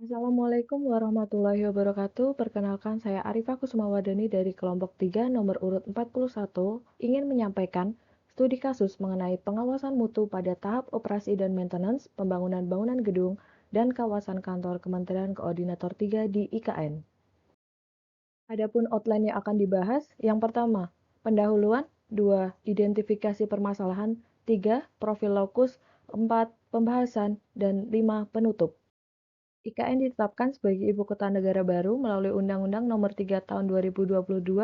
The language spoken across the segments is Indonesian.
Assalamualaikum warahmatullahi wabarakatuh. Perkenalkan saya Arifah Kusumawardani dari kelompok 3 nomor urut 41 ingin menyampaikan studi kasus mengenai pengawasan mutu pada tahap operasi dan maintenance pembangunan bangunan gedung dan kawasan kantor Kementerian Koordinator 3 di IKN. Adapun outline yang akan dibahas, yang pertama, pendahuluan, 2, identifikasi permasalahan, 3, profil lokus, 4, pembahasan, dan 5, penutup. IKN ditetapkan sebagai ibu kota negara baru melalui Undang-Undang Nomor 3 Tahun 2022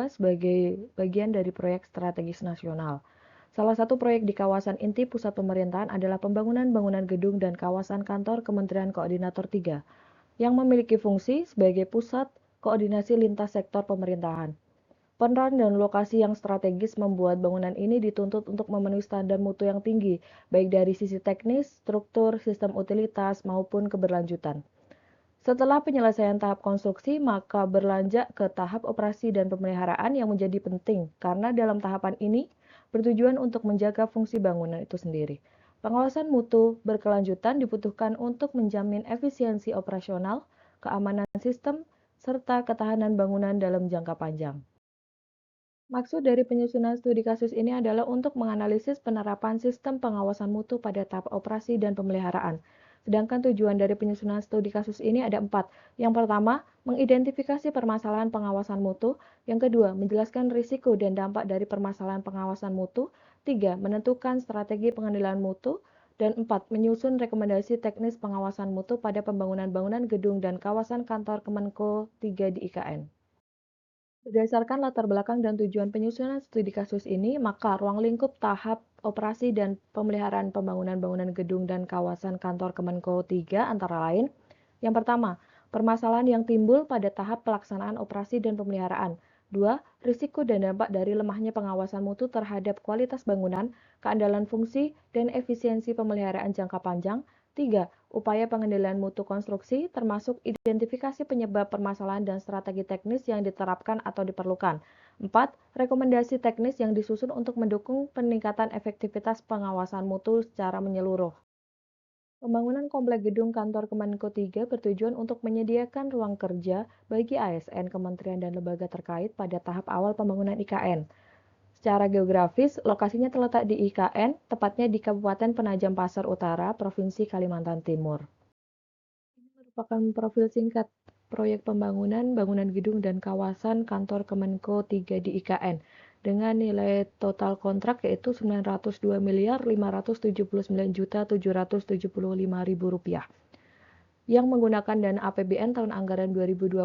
sebagai bagian dari proyek strategis nasional. Salah satu proyek di kawasan inti pusat pemerintahan adalah pembangunan bangunan gedung dan kawasan kantor Kementerian Koordinator 3 yang memiliki fungsi sebagai pusat koordinasi lintas sektor pemerintahan. Peran dan lokasi yang strategis membuat bangunan ini dituntut untuk memenuhi standar mutu yang tinggi, baik dari sisi teknis, struktur, sistem utilitas, maupun keberlanjutan. Setelah penyelesaian tahap konstruksi, maka berlanjut ke tahap operasi dan pemeliharaan yang menjadi penting, karena dalam tahapan ini bertujuan untuk menjaga fungsi bangunan itu sendiri. Pengawasan mutu berkelanjutan dibutuhkan untuk menjamin efisiensi operasional, keamanan sistem, serta ketahanan bangunan dalam jangka panjang. Maksud dari penyusunan studi kasus ini adalah untuk menganalisis penerapan sistem pengawasan mutu pada tahap operasi dan pemeliharaan. Sedangkan tujuan dari penyusunan studi kasus ini ada 4. Yang pertama, mengidentifikasi permasalahan pengawasan mutu. Yang kedua, menjelaskan risiko dan dampak dari permasalahan pengawasan mutu. 3. Menentukan strategi pengendalian mutu. Dan 4. Menyusun rekomendasi teknis pengawasan mutu pada pembangunan bangunan gedung dan kawasan kantor Kemenko 3 di IKN. Berdasarkan latar belakang dan tujuan penyusunan studi kasus ini, maka ruang lingkup tahap operasi dan pemeliharaan pembangunan bangunan gedung dan kawasan kantor Kemenko 3 antara lain. Yang pertama, permasalahan yang timbul pada tahap pelaksanaan operasi dan pemeliharaan. 2. Risiko dan dampak dari lemahnya pengawasan mutu terhadap kualitas bangunan, keandalan fungsi, dan efisiensi pemeliharaan jangka panjang. 3. Upaya pengendalian mutu konstruksi, termasuk identifikasi penyebab permasalahan dan strategi teknis yang diterapkan atau diperlukan. 4. Rekomendasi teknis yang disusun untuk mendukung peningkatan efektivitas pengawasan mutu secara menyeluruh. Pembangunan komplek gedung kantor Kemenko 3 bertujuan untuk menyediakan ruang kerja bagi ASN, kementerian, dan lembaga terkait pada tahap awal pembangunan IKN. Secara geografis, lokasinya terletak di IKN, tepatnya di Kabupaten Penajam Pasar Utara, Provinsi Kalimantan Timur. Ini merupakan profil singkat proyek pembangunan bangunan gedung dan kawasan kantor Kemenko 3 di IKN dengan nilai total kontrak yaitu Rp902.579.775.000 yang menggunakan dana APBN tahun anggaran 2022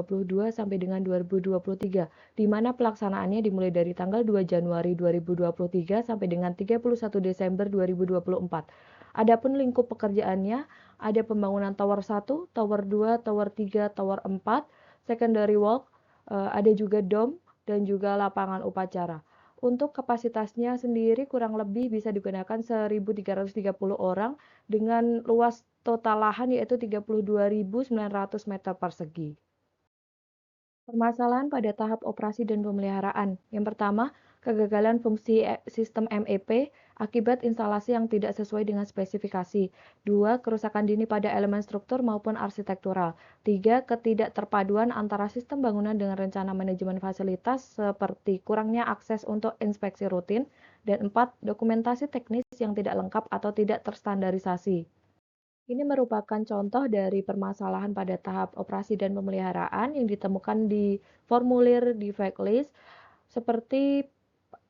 sampai dengan 2023, di mana pelaksanaannya dimulai dari tanggal 2 Januari 2023 sampai dengan 31 Desember 2024. Adapun lingkup pekerjaannya, ada pembangunan Tower 1, Tower 2, Tower 3, Tower 4, Secondary Walk, ada juga dom, dan juga lapangan upacara. Untuk kapasitasnya sendiri kurang lebih bisa digunakan 1.330 orang dengan luas total lahan yaitu 32.900 meter persegi. Permasalahan pada tahap operasi dan pemeliharaan. Yang pertama, kegagalan fungsi sistem MEP akibat instalasi yang tidak sesuai dengan spesifikasi. 2. Kerusakan dini pada elemen struktur maupun arsitektural. 3. Ketidakterpaduan antara sistem bangunan dengan rencana manajemen fasilitas seperti kurangnya akses untuk inspeksi rutin. Dan 4. Dokumentasi teknis yang tidak lengkap atau tidak terstandarisasi. Ini merupakan contoh dari permasalahan pada tahap operasi dan pemeliharaan yang ditemukan di formulir defect list, seperti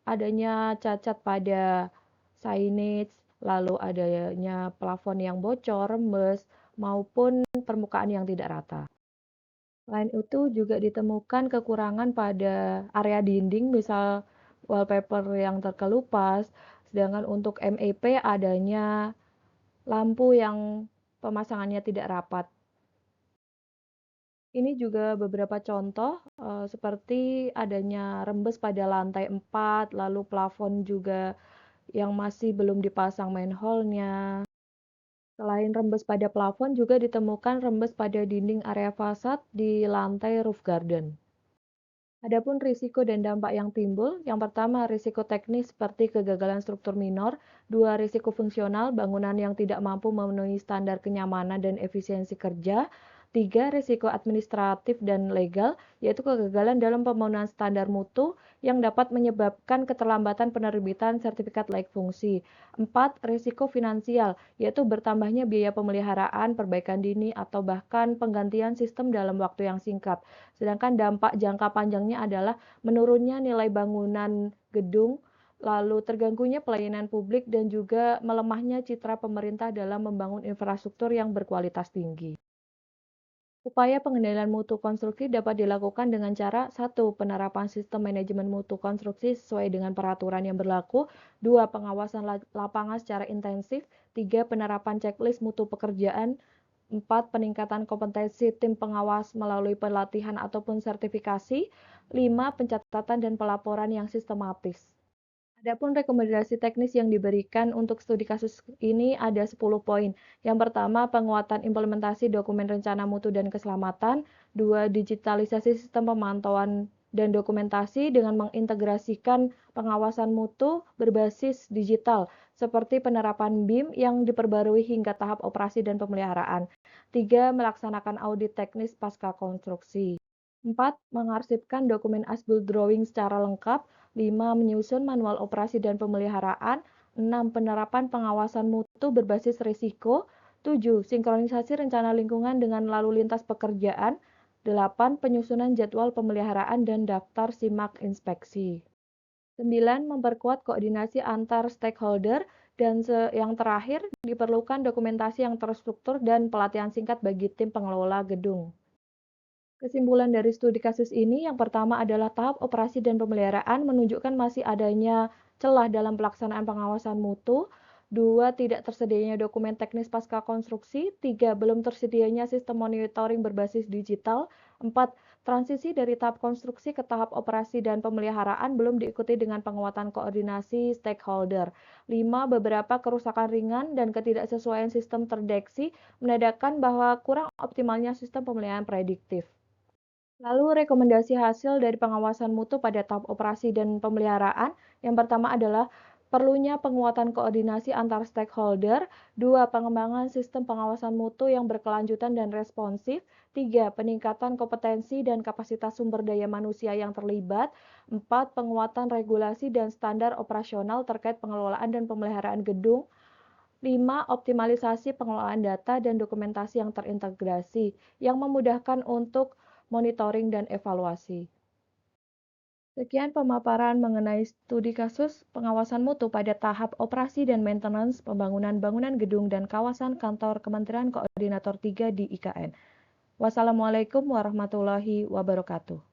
adanya cacat pada signage, lalu adanya plafon yang bocor, rembes, maupun permukaan yang tidak rata. Selain itu juga ditemukan kekurangan pada area dinding, misal wallpaper yang terkelupas, sedangkan untuk MEP adanya lampu yang pemasangannya tidak rapat. Ini juga beberapa contoh, seperti adanya rembes pada lantai 4, lalu plafon juga yang masih belum dipasang manhole-nya. Selain rembes pada plafon, juga ditemukan rembes pada dinding area fasad di lantai roof garden. Adapun risiko dan dampak yang timbul, yang pertama risiko teknis seperti kegagalan struktur minor, 2. Risiko fungsional, bangunan yang tidak mampu memenuhi standar kenyamanan dan efisiensi kerja, Tiga, risiko administratif dan legal, yaitu kegagalan dalam pemenuhan standar mutu yang dapat menyebabkan keterlambatan penerbitan sertifikat layak fungsi. Empat, risiko finansial, yaitu bertambahnya biaya pemeliharaan, perbaikan dini, atau bahkan penggantian sistem dalam waktu yang singkat. Sedangkan dampak jangka panjangnya adalah menurunnya nilai bangunan gedung, lalu terganggunya pelayanan publik, dan juga melemahnya citra pemerintah dalam membangun infrastruktur yang berkualitas tinggi. Upaya pengendalian mutu konstruksi dapat dilakukan dengan cara: 1. Penerapan sistem manajemen mutu konstruksi sesuai dengan peraturan yang berlaku. 2. Pengawasan lapangan secara intensif. 3. Penerapan checklist mutu pekerjaan. 4. Peningkatan kompetensi tim pengawas melalui pelatihan ataupun sertifikasi. 5. Pencatatan dan pelaporan yang sistematis. Adapun rekomendasi teknis yang diberikan untuk studi kasus ini ada 10 poin. Yang pertama, penguatan implementasi dokumen rencana mutu dan keselamatan. 2. Digitalisasi sistem pemantauan dan dokumentasi dengan mengintegrasikan pengawasan mutu berbasis digital, seperti penerapan BIM yang diperbarui hingga tahap operasi dan pemeliharaan. 3. Melaksanakan audit teknis pasca konstruksi. 4. Mengarsipkan dokumen as-built drawing secara lengkap. 5. Menyusun manual operasi dan pemeliharaan. 6. Penerapan pengawasan mutu berbasis risiko. 7. Sinkronisasi rencana lingkungan dengan lalu lintas pekerjaan. 8. Penyusunan jadwal pemeliharaan dan daftar simak inspeksi. 9. Memperkuat koordinasi antar stakeholder. Dan yang terakhir, diperlukan dokumentasi yang terstruktur dan pelatihan singkat bagi tim pengelola gedung. Kesimpulan dari studi kasus ini, yang pertama adalah tahap operasi dan pemeliharaan menunjukkan masih adanya celah dalam pelaksanaan pengawasan mutu. 2. Tidak tersedianya dokumen teknis pasca konstruksi. 3. Belum tersedianya sistem monitoring berbasis digital. 4. Transisi dari tahap konstruksi ke tahap operasi dan pemeliharaan belum diikuti dengan penguatan koordinasi stakeholder. 5. Beberapa kerusakan ringan dan ketidaksesuaian sistem terdeteksi menandakan bahwa kurang optimalnya sistem pemeliharaan prediktif. Lalu rekomendasi hasil dari pengawasan mutu pada tahap operasi dan pemeliharaan, yang pertama adalah perlunya penguatan koordinasi antar stakeholder. 2. Pengembangan sistem pengawasan mutu yang berkelanjutan dan responsif. 3. Peningkatan kompetensi dan kapasitas sumber daya manusia yang terlibat. 4. Penguatan regulasi dan standar operasional terkait pengelolaan dan pemeliharaan gedung. 5. Optimalisasi pengelolaan data dan dokumentasi yang terintegrasi, yang memudahkan untuk monitoring dan evaluasi. Sekian pemaparan mengenai studi kasus pengawasan mutu pada tahap operasi dan maintenance pembangunan bangunan gedung dan kawasan kantor Kementerian Koordinator 3 di IKN. Wassalamualaikum warahmatullahi wabarakatuh.